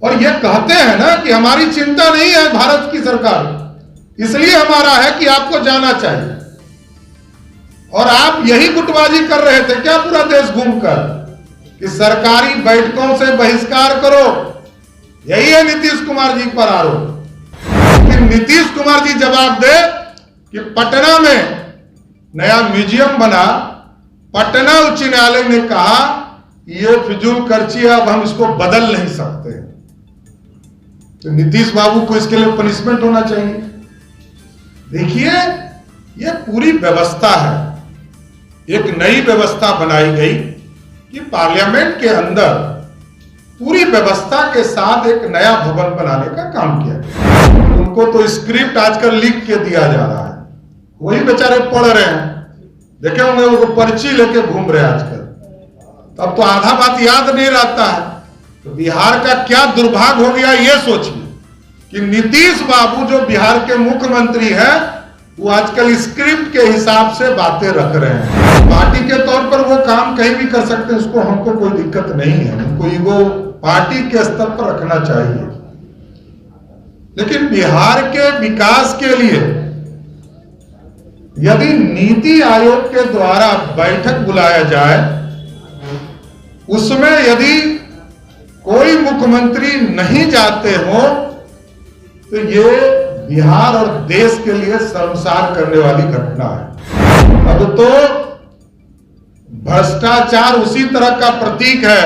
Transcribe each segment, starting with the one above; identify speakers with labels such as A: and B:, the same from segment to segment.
A: और ये कहते हैं ना कि हमारी चिंता नहीं है भारत की सरकार, इसलिए हमारा है कि आपको जाना चाहिए। और आप यही गुटबाजी कर रहे थे क्या पूरा देश घूमकर कि सरकारी बैठकों से बहिष्कार करो, यही है नीतीश कुमार जी पर आरोप। लेकिन नीतीश कुमार जी जवाब दे कि पटना में नया म्यूजियम बना, पटना उच्च न्यायालय ने कहा ये फिजूल खर्ची है, अब हम इसको बदल नहीं सकते। तो नीतीश बाबू को इसके लिए पनिशमेंट होना चाहिए। देखिए ये पूरी व्यवस्था है, एक नई व्यवस्था बनाई गई कि पार्लियामेंट के अंदर पूरी व्यवस्था के साथ एक नया भवन बनाने का काम किया गया। उनको तो स्क्रिप्ट आजकल लिख के दिया जा रहा है, वही बेचारे पढ़ रहे हैं। देखे होंगे वो पर्ची लेके घूम रहे हैं आजकल, तब तो आधा बात याद नहीं रहता है। तो बिहार का क्या दुर्भाग्य हो गया ये सोचिए कि नीतीश बाबू जो बिहार के मुख्यमंत्री हैं वो आजकल स्क्रिप्ट के हिसाब से बातें रख रहे हैं। पार्टी के तौर पर वो काम कहीं भी कर सकते हैं, उसको हमको कोई दिक्कत नहीं है, उनको ईगो पार्टी के स्तर पर रखना चाहिए। लेकिन बिहार के विकास के लिए यदि नीति आयोग के द्वारा बैठक बुलाया जाए, उसमें यदि कोई मुख्यमंत्री नहीं जाते हो तो ये बिहार और देश के लिए शर्मसार करने वाली घटना है। अब तो भ्रष्टाचार उसी तरह का प्रतीक है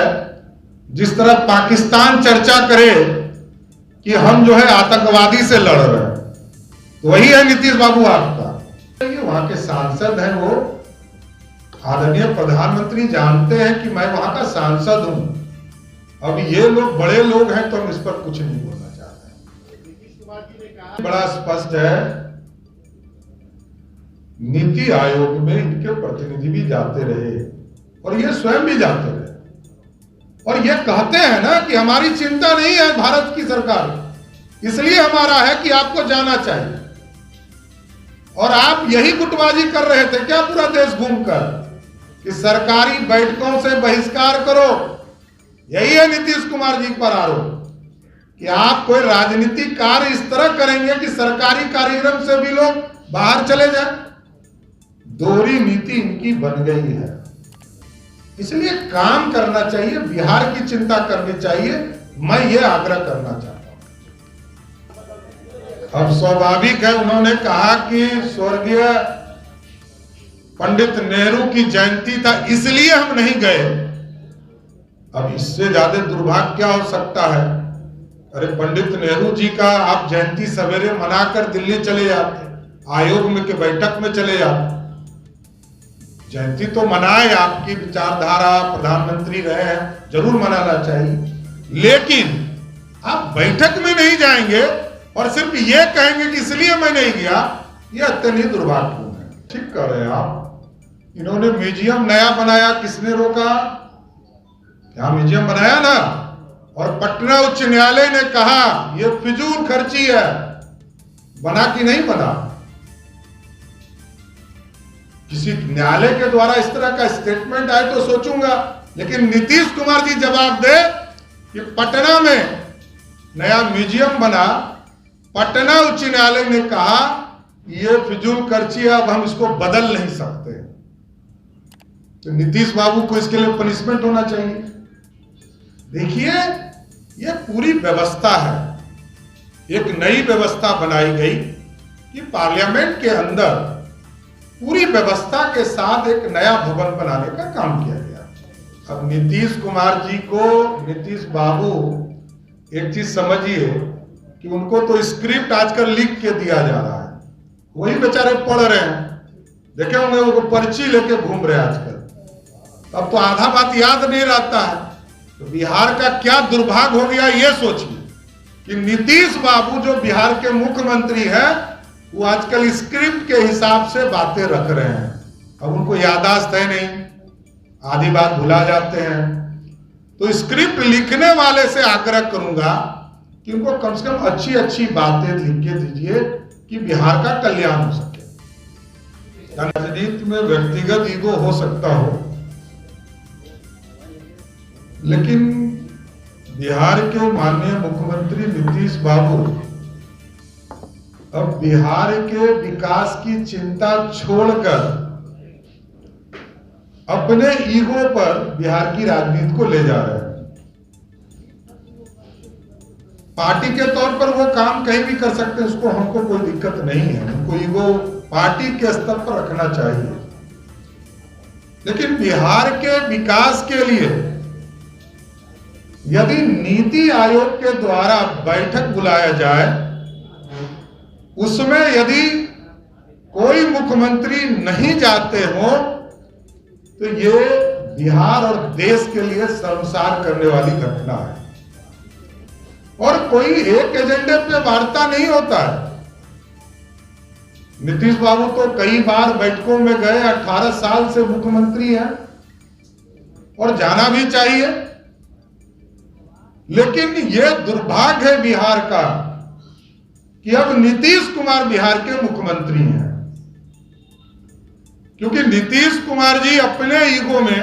A: जिस तरह पाकिस्तान चर्चा करे कि हम जो है आतंकवादी से लड़ रहे हैं, तो वही है नीतीश बाबू आपका। वहां के सांसद हैं, वो आदरणीय प्रधानमंत्री जानते हैं कि मैं वहां का सांसद हूं। अब ये लोग बड़े लोग हैं तो हम इस पर कुछ नहीं बोलना चाहते हैं। बड़ा स्पष्ट है, नीति आयोग में इनके प्रतिनिधि भी जाते रहे और ये स्वयं भी जाते रहे और ये कहते हैं ना कि हमारी चिंता नहीं है भारत की सरकार, इसलिए हमारा है कि आपको जाना चाहिए। और आप यही गुटबाजी कर रहे थे क्या पूरा देश घूमकर कि सरकारी बैठकों से बहिष्कार करो, यही है नीतीश कुमार जी पर आरोप कि आप कोई राजनीतिक कार्य इस तरह करेंगे कि सरकारी कार्यक्रम से भी लोग बाहर चले जाएं। दोहरी नीति इनकी बन गई है, इसलिए काम करना चाहिए, बिहार की चिंता करनी चाहिए। मैं ये आग्रह करना चाहता हूं। अब स्वाभाविक है, उन्होंने कहा कि स्वर्गीय पंडित नेहरू की जयंती था इसलिए हम नहीं गए। अब इससे ज्यादा दुर्भाग्य क्या हो सकता है? अरे पंडित नेहरू जी का आप जयंती सवेरे मनाकर दिल्ली चले जाते, आयोग में के बैठक में चले जाते। जयंती तो मनाए, आपकी विचारधारा, प्रधानमंत्री रहे हैं, जरूर मनाना चाहिए। लेकिन आप बैठक में नहीं जाएंगे और सिर्फ ये कहेंगे कि इसलिए मैं नहीं गया, ये अत्यंत दुर्भाग्यपूर्ण है। ठीक कर रहे हैं आप। इन्होंने म्यूजियम नया बनाया, किसने रोका? क्या म्यूजियम बनाया ना, और पटना उच्च न्यायालय ने कहा ये फिजूल खर्ची है। बना कि नहीं बना? किसी न्यायालय के द्वारा इस तरह का स्टेटमेंट आए तो सोचूंगा, लेकिन नीतीश कुमार जी जवाब दे कि पटना में नया म्यूजियम बना, पटना उच्च न्यायालय ने कहा ये फिजूल खर्ची है, अब हम इसको बदल नहीं सकते। तो नीतीश बाबू को इसके लिए पनिशमेंट होना चाहिए। देखिए ये पूरी व्यवस्था है, एक नई व्यवस्था बनाई गई कि पार्लियामेंट के अंदर पूरी व्यवस्था के साथ एक नया भवन बनाने का काम किया गया। अब नीतीश कुमार जी को, नीतीश बाबू, एक चीज समझिए कि उनको तो स्क्रिप्ट आजकल लिख के दिया जा रहा है, वही बेचारे पढ़ रहे हैं। देखे होंगे वो पर्ची लेके घूम रहे हैं आजकल, तब तो आधा बात याद नहीं रहता है। तो बिहार का क्या दुर्भाग्य हो गया ये सोचिए कि नीतीश बाबू जो बिहार के मुख्यमंत्री हैं वो आजकल स्क्रिप्ट के हिसाब से बातें रख रहे हैं। अब उनको याददाश्त है नहीं, आधी बात भुला जाते हैं। तो स्क्रिप्ट लिखने वाले से आग्रह करूंगा कि उनको कम से कम अच्छी अच्छी बातें लिख के दीजिए कि बिहार का कल्याण हो सके। राजनीति में व्यक्तिगत ईगो हो सकता हो, लेकिन बिहार के माननीय मुख्यमंत्री नीतीश बाबू अब बिहार के विकास की चिंता छोड़कर अपने ईगो पर बिहार की राजनीति को ले जा रहे हैं। पार्टी के तौर पर वो काम कहीं भी कर सकते हैं, उसको हमको कोई दिक्कत नहीं है, उनको ईगो पार्टी के स्तर पर रखना चाहिए। लेकिन बिहार के विकास के लिए यदि नीति आयोग के द्वारा बैठक बुलाया जाए, उसमें यदि कोई मुख्यमंत्री नहीं जाते हो तो ये बिहार और देश के लिए शर्मसार करने वाली घटना है। और कोई एक एजेंडे पे वार्ता नहीं होता है। नीतीश बाबू तो कई बार बैठकों में गए, 18 साल से मुख्यमंत्री हैं और जाना भी चाहिए। लेकिन यह दुर्भाग्य है बिहार का कि अब नीतीश कुमार बिहार के मुख्यमंत्री हैं, क्योंकि नीतीश कुमार जी अपने ईगो में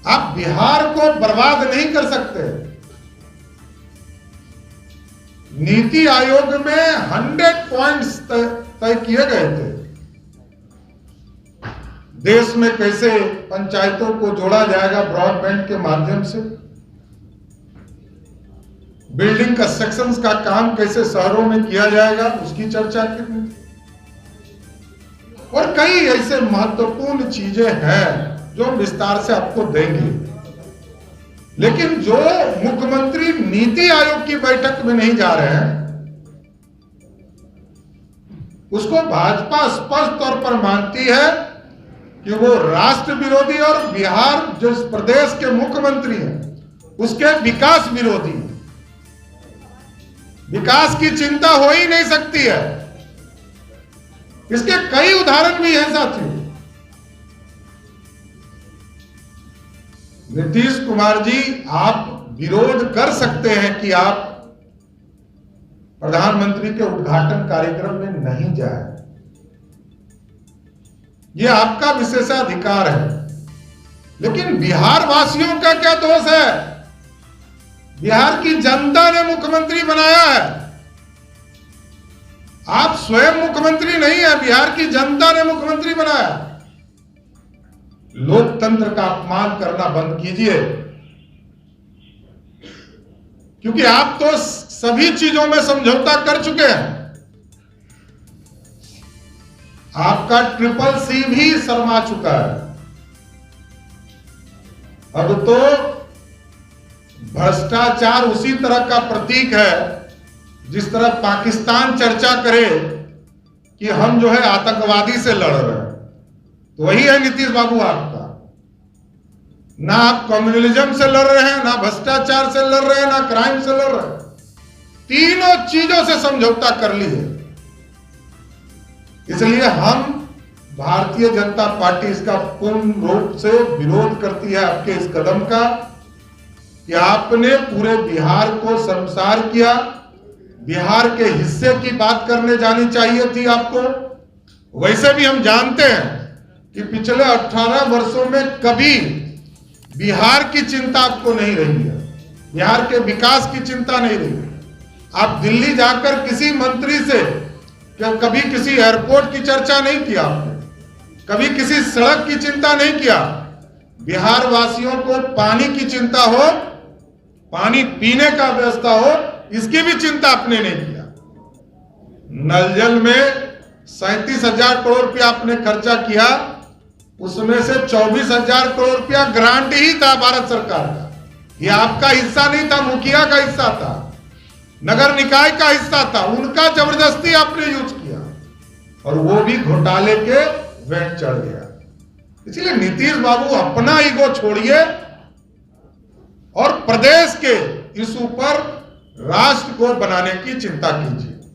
A: आप बिहार को बर्बाद नहीं कर सकते। नीति आयोग में 100 पॉइंट्स तय किए गए थे। देश में कैसे पंचायतों को जोड़ा जाएगा ब्रॉडबैंड के माध्यम से, बिल्डिंग कंस्ट्रक्शंस का काम कैसे शहरों में किया जाएगा, उसकी चर्चा की, और कई ऐसे महत्वपूर्ण चीजें हैं जो विस्तार से आपको देंगे। लेकिन जो मुख्यमंत्री नीति आयोग की बैठक में नहीं जा रहे हैं, उसको भाजपा स्पष्ट तौर पर मानती है कि वो राष्ट्र विरोधी और बिहार जो इस प्रदेश के मुख्यमंत्री हैं उसके विकास विरोधी हैं। विकास की चिंता हो ही नहीं सकती है। इसके कई उदाहरण भी हैं साथियों। नीतीश कुमार जी, आप विरोध कर सकते हैं कि आप प्रधानमंत्री के उद्घाटन कार्यक्रम में नहीं जाए, यह आपका विशेषाधिकार है। लेकिन बिहार वासियों का क्या दोष है? बिहार की जनता ने मुख्यमंत्री बनाया है। आप स्वयं मुख्यमंत्री नहीं है, बिहार की जनता ने मुख्यमंत्री बनाया। लोकतंत्र का अपमान करना बंद कीजिए, क्योंकि आप तो सभी चीजों में समझौता कर चुके हैं। आपका CCC भी शर्मा चुका है। अब तो भ्रष्टाचार उसी तरह का प्रतीक है जिस तरह पाकिस्तान चर्चा करे कि हम जो है आतंकवादी से लड़ रहे हैं, तो वही है नीतीश बाबू आपका। ना आप कम्युनलिज्म से लड़ रहे हैं, ना भ्रष्टाचार से लड़ रहे हैं, ना क्राइम से लड़ रहे हैं। तीनों चीजों से समझौता कर लिए। इसलिए हम भारतीय जनता पार्टी इसका पूर्ण रूप से विरोध करती है, आपके इस कदम का कि आपने पूरे बिहार को शर्मसार किया। बिहार के हिस्से की बात करने जानी चाहिए थी आपको। वैसे भी हम जानते हैं कि पिछले 18 वर्षों में कभी बिहार की चिंता आपको नहीं रही है, बिहार के विकास की चिंता नहीं रही। आप दिल्ली जाकर किसी मंत्री से कभी किसी एयरपोर्ट की चर्चा नहीं किया आपने, कभी किसी सड़क की चिंता नहीं किया। बिहार वासियों को पानी की चिंता हो, पानी पीने का व्यवस्था हो, इसकी भी चिंता आपने नहीं किया। नल जल में 37,000 करोड़ रुपया आपने खर्चा किया, उसमें से 24,000 करोड़ रुपया ग्रांट ही था भारत सरकार का। ये आपका हिस्सा नहीं था, मुखिया का हिस्सा था, नगर निकाय का हिस्सा था। उनका जबरदस्ती आपने यूज किया और वो भी घोटाले के वेट चढ़ गया। इसलिए नीतीश बाबू अपना ईगो छोड़िए और प्रदेश के इशू पर राष्ट्र को बनाने की चिंता कीजिए।